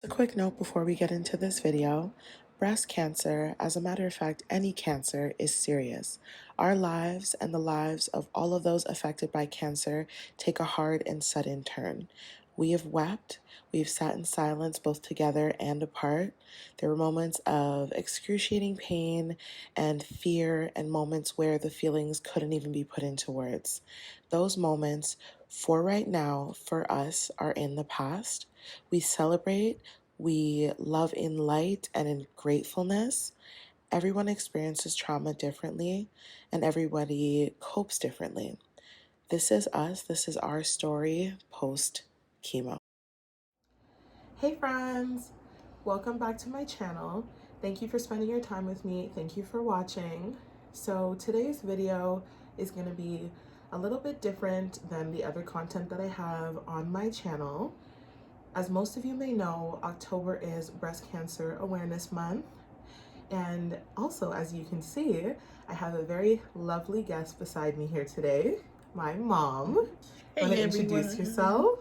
Quick note before we get into this video. Breast cancer, as a matter of fact, any cancer is serious. Our lives and the lives of all of those affected by cancer take a hard and sudden turn. We have wept, we've sat in silence both together and apart. There were moments of excruciating pain and fear, and moments where the feelings couldn't even be put into words. Those moments, for right now, for us, are in the past. We celebrate, we love in light and in gratefulness. Everyone experiences trauma differently, and everybody copes differently. This is us. This is our story post chemo. Hey friends, welcome back to my channel. Thank you for spending your time with me. Thank you for watching. So today's video is going to be a little bit different than the other content that I have on my channel. As most of you may know, October is Breast Cancer Awareness Month. And also, as you can see, I have a very lovely guest beside me here today, my mom. Hey, Want to introduce yourself?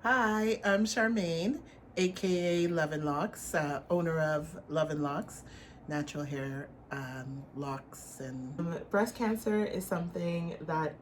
Hi, I'm Charmaine, aka Love and Locks, owner of Love and Locks, natural hair locks and Breast cancer is something that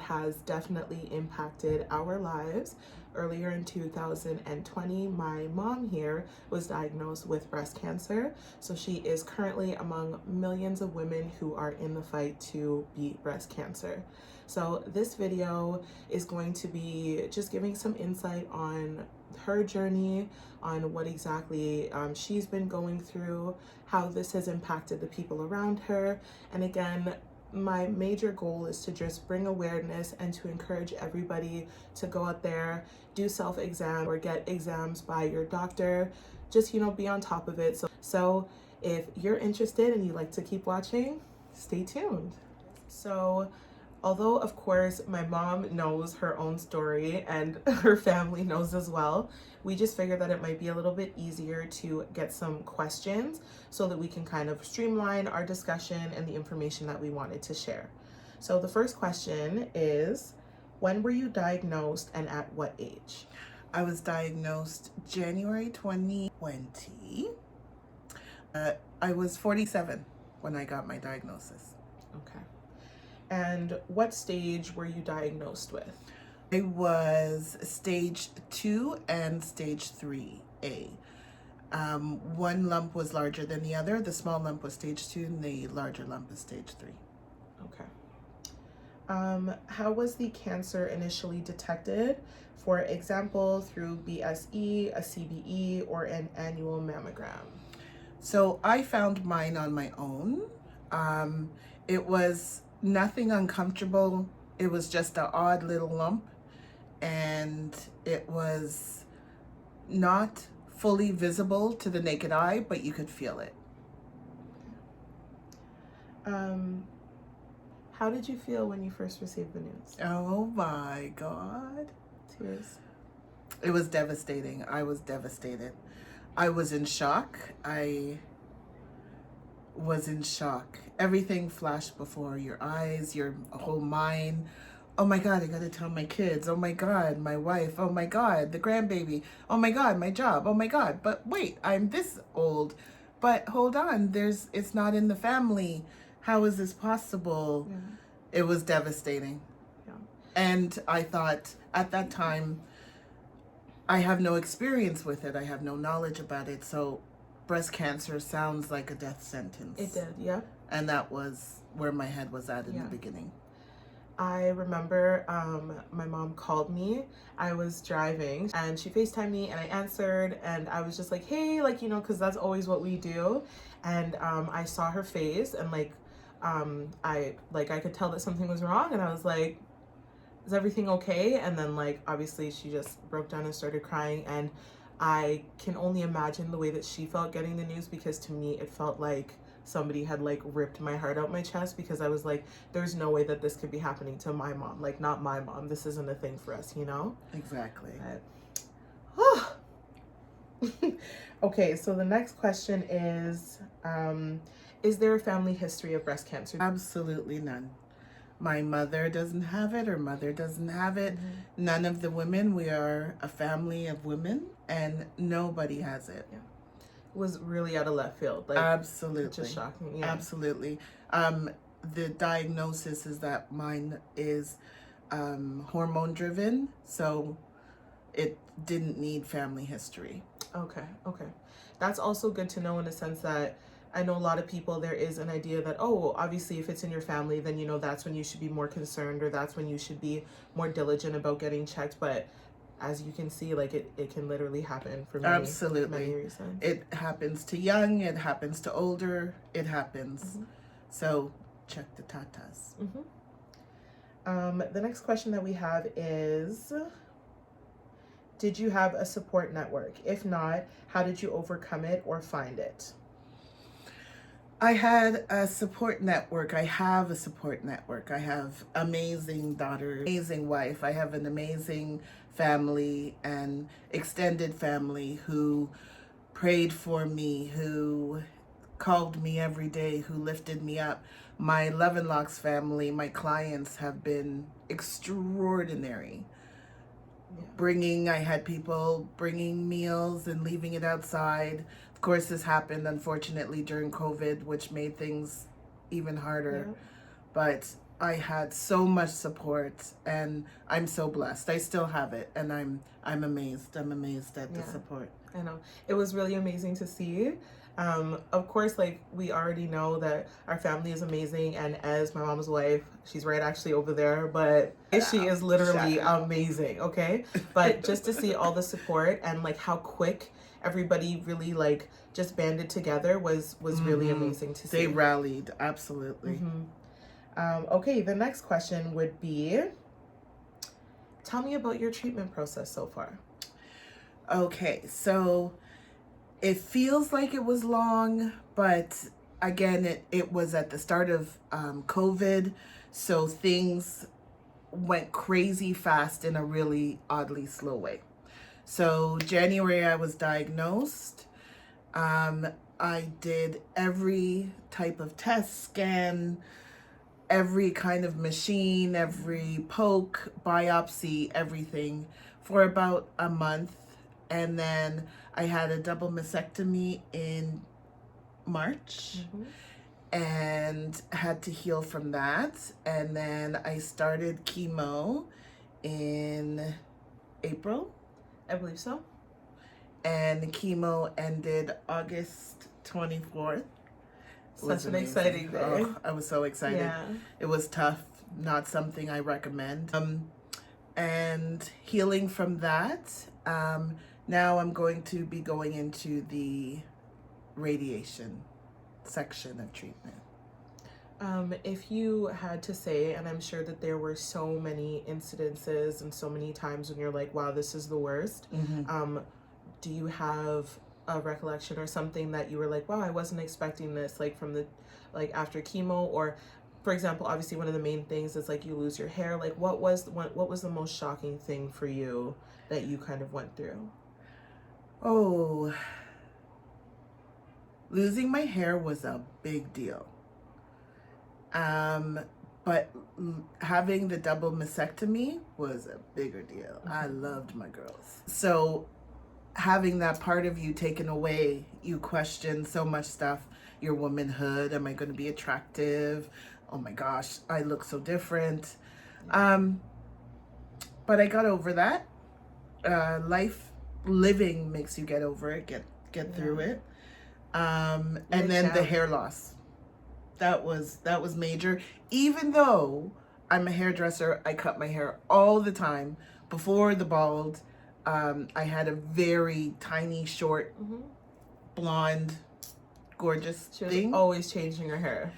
has definitely impacted our lives. Earlier in 2020, my mom here was diagnosed with breast cancer. So she is currently among millions of women who are in the fight to beat breast cancer. So this video is going to be just giving some insight on her journey, on what exactly she's been going through, how this has impacted the people around her. And again, my major goal is to just bring awareness and to encourage everybody to go out there, do self-exam or get exams by your doctor. Just, be on top of it. So if you're interested and you'd like to keep watching, stay tuned. So although, of course, my mom knows her own story and her family knows as well, we just figured that it might be a little bit easier to get some questions so that we can kind of streamline our discussion and the information that we wanted to share. So the first question is, when were you diagnosed and at what age? I was diagnosed January 2020. I was 47 when I got my diagnosis. Okay. And what stage were you diagnosed with? I was stage 2 and stage 3A. One lump was larger than the other. The small lump was stage 2 and the larger lump is stage 3. Okay. How was the cancer initially detected? For example, through BSE, a CBE, or an annual mammogram? So I found mine on my own. It was nothing uncomfortable. It was just an odd little lump, and it was not fully visible to the naked eye, but you could feel it. How did you feel when you first received the news? Oh my God. Tears. It was devastating. I was devastated. I was in shock. Everything flashed before your eyes, your whole mind. Oh my God, I gotta tell my kids. Oh my God, my wife. Oh my God, the grandbaby. Oh my God, my job. Oh my God, but wait, I'm this old. But hold on, it's not in the family. How is this possible? Yeah. It was devastating. Yeah. And I thought at that time, I have no experience with it. I have no knowledge about it. So breast cancer sounds like a death sentence. It did, yeah. And that was where my head was at in the beginning. I remember my mom called me. I was driving and she FaceTimed me and I answered and I was just like, hey, because that's always what we do. And I saw her face and I could tell that something was wrong and I was like, is everything okay? And then obviously she just broke down and started crying, and I can only imagine the way that she felt getting the news, because to me it felt like somebody had ripped my heart out my chest, because I was like, there's no way that this could be happening to my mom. Not my mom. This isn't a thing for us, Exactly. Okay, so the next question is there a family history of breast cancer? Absolutely none. My mother doesn't have it, her mother doesn't have it. None of the women, we are a family of women, and nobody has it. Yeah. Was really out of left field. Like, absolutely. Just shocking. Yeah. Absolutely. The diagnosis is that mine is hormone driven, so it didn't need family history. Okay. That's also good to know in the sense that I know a lot of people, there is an idea that, oh, obviously if it's in your family, then, that's when you should be more concerned, or that's when you should be more diligent about getting checked. But as you can see, like it can literally happen for many, absolutely, many reasons. It happens to young, it happens to older, it happens. So check the tatas. The next question that we have is, did you have a support network? If not, how did you overcome it or find it? I had a support network. I have a support network. I have amazing daughters, amazing wife. I have an amazing family and extended family who prayed for me, who called me every day, who lifted me up. My Love and Locks family, my clients have been extraordinary. I had people bringing meals and leaving it outside. Of course, this happened, unfortunately, during COVID, which made things even harder. But I had so much support, and I'm so blessed. I still have it, and I'm amazed. I'm amazed at the support. I know. It was really amazing to see. Of course, like, we already know that our family is amazing, and as my mom's wife, she's right actually over there, but she is literally amazing, okay? But just to see all the support and like how quick everybody really like just banded together was really amazing to see. They rallied, absolutely. Okay, the next question would be, tell me about your treatment process so far. Okay, so it feels like it was long, but again, it was at the start of COVID, so things went crazy fast in a really oddly slow way. So January, I was diagnosed. I did every type of test, scan, every kind of machine, every poke, biopsy, everything for about a month. And then I had a double mastectomy in March and had to heal from that. And then I started chemo in April. I believe so. And chemo ended August 24th. Such an exciting day. Oh, I was so excited. Yeah. It was tough, not something I recommend. And healing from that, now I'm going to be going into the radiation section of treatment. If you had to say, and I'm sure that there were so many incidences and so many times when you're like, wow, this is the worst. Do you have a recollection or something that you were like, wow, I wasn't expecting this, like from the, like after chemo? Or for example, obviously one of the main things is like you lose your hair. Like what was the most shocking thing for you that you kind of went through? Oh, losing my hair was a big deal. But having the double mastectomy was a bigger deal. I loved my girls. So having that part of you taken away, you question so much stuff. Your womanhood, am I going to be attractive? Oh my gosh, I look so different. But I got over that. Living makes you get over it, get through it. And then the hair loss. That was major. Even though I'm a hairdresser, I cut my hair all the time. Before the bald, I had a very tiny, short, blonde, gorgeous She was thing. always changing her hair.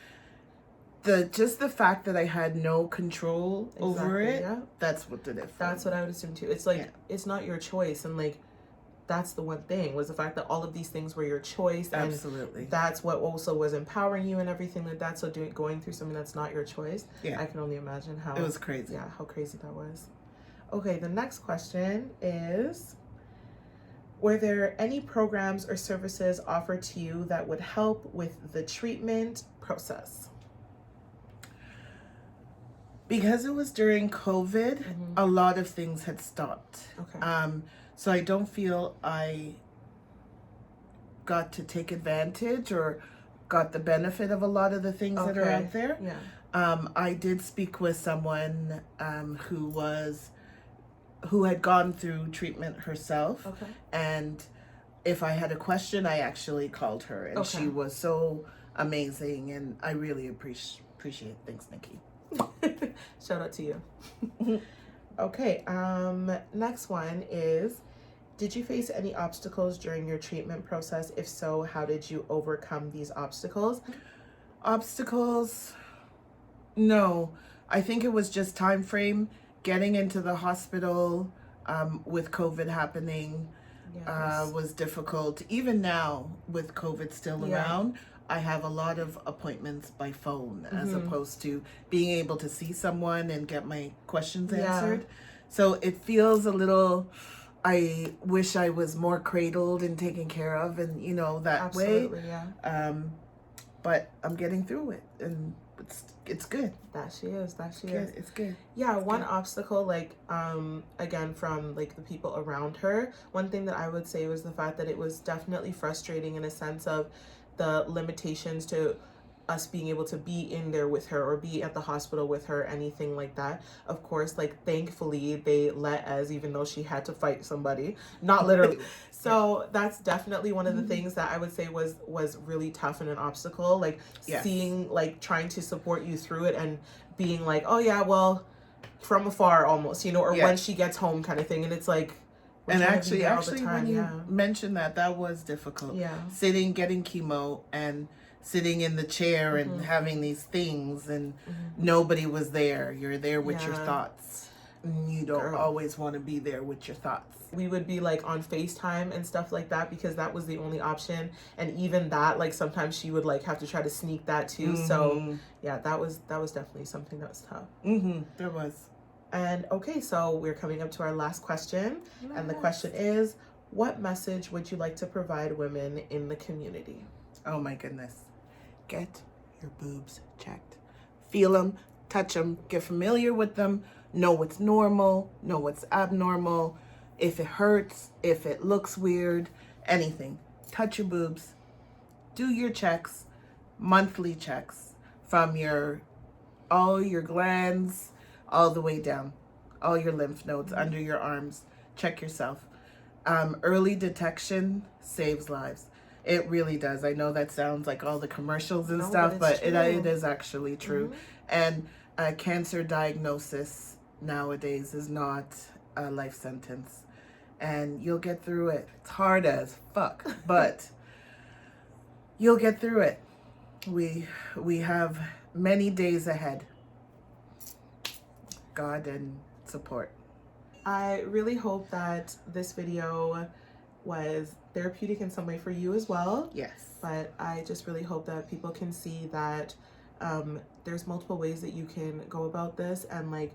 Just the fact that I had no control over it, that's what did it for That's me. what I would assume too. It's like, it's not your choice. And like, that's the one thing, was the fact that all of these things were your choice. Absolutely. And that's what also was empowering you and everything like that. So going through something that's not your choice, I can only imagine how it was crazy. Yeah, how crazy that was. Okay, the next question is, were there any programs or services offered to you that would help with the treatment process? Because it was during COVID, a lot of things had stopped. Okay. So I don't feel I got to take advantage or got the benefit of a lot of the things that are out there. Yeah. I did speak with someone who had gone through treatment herself. Okay. And if I had a question, I actually called her, and Okay. she was so amazing, and I really appreciate. Thanks, Nikki. Shout out to you. Okay, next one is, did you face any obstacles during your treatment process? If so, how did you overcome these obstacles? Obstacles? No. I think it was just time frame, getting into the hospital with COVID happening Yes. was difficult. Even now, with COVID still Yeah. around, I have a lot of appointments by phone as opposed to being able to see someone and get my questions Yeah. answered. So it feels a little, I wish I was more cradled and taken care of, and that Absolutely, way. yeah. But I'm getting through it, and it's good. That she is. It's good. Yeah, It's one good. obstacle, like, again, from like the people around her, one thing that I would say was the fact that it was definitely frustrating in a sense of the limitations to us being able to be in there with her or be at the hospital with her, anything like that. Of course, like, thankfully they let us, even though she had to fight somebody, not literally. So that's definitely one of the things that I would say was really tough and an obstacle, like, Yes. seeing, like, trying to support you through it and being like, oh yeah, well, from afar almost, or Yeah. when she gets home kind of thing. And it's like, we're And trying to be actually, there all the time. when you Yeah. mentioned that was difficult. Yeah. Sitting, getting chemo, and sitting in the chair and having these things, and nobody was there. You're there with your Yeah. thoughts. And you don't Girl. always want to be there with your thoughts. We would be like on FaceTime and stuff like that because that was the only option. And even that, like, sometimes she would like have to try to sneak that too. So yeah, that was definitely something that was tough. There was. And okay, so we're coming up to our last question. And the question is, what message would you like to provide women in the community? Oh my goodness. Get your boobs checked. Feel them, touch them, get familiar with them, know what's normal, know what's abnormal, if it hurts, if it looks weird, anything. Touch your boobs. Do your checks, monthly checks from all your glands all the way down, all your lymph nodes, under your arms. Check yourself. Early detection saves lives. It really does. I know that sounds like all the commercials and No, stuff, but but it's it true. is actually true. And cancer diagnosis nowadays is not a life sentence. And you'll get through it. It's hard as fuck, but you'll get through it. We have many days ahead. God and support. I really hope that this video was therapeutic in some way for you as well. Yes. But I just really hope that people can see that there's multiple ways that you can go about this. And like,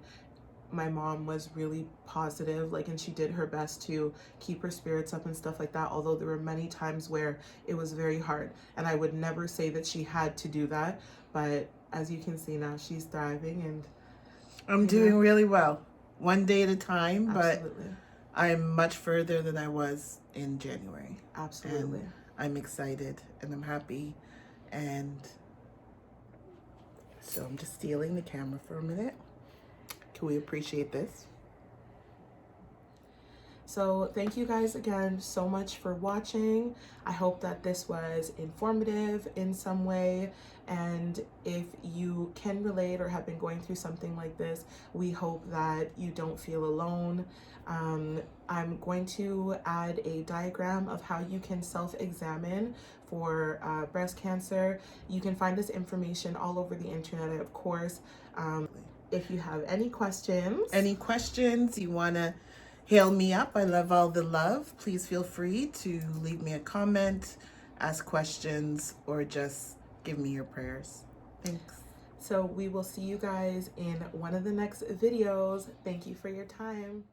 my mom was really positive, like, and she did her best to keep her spirits up and stuff like that, although there were many times where it was very hard. And I would never say that she had to do that, but as you can see now, she's thriving, and I'm doing really well. One day at a time, absolutely. but I'm much further than I was in January. Absolutely. And I'm excited and I'm happy. And so I'm just stealing the camera for a minute. Can we appreciate this? So thank you guys again so much for watching. I hope that this was informative in some way. And if you can relate or have been going through something like this, we hope that you don't feel alone. I'm going to add a diagram of how you can self-examine for breast cancer. You can find this information all over the internet, of course. If you have any questions, you want to hail me up, I love all the love. Please feel free to leave me a comment, ask questions, or just give me your prayers. Thanks. So we will see you guys in one of the next videos. Thank you for your time.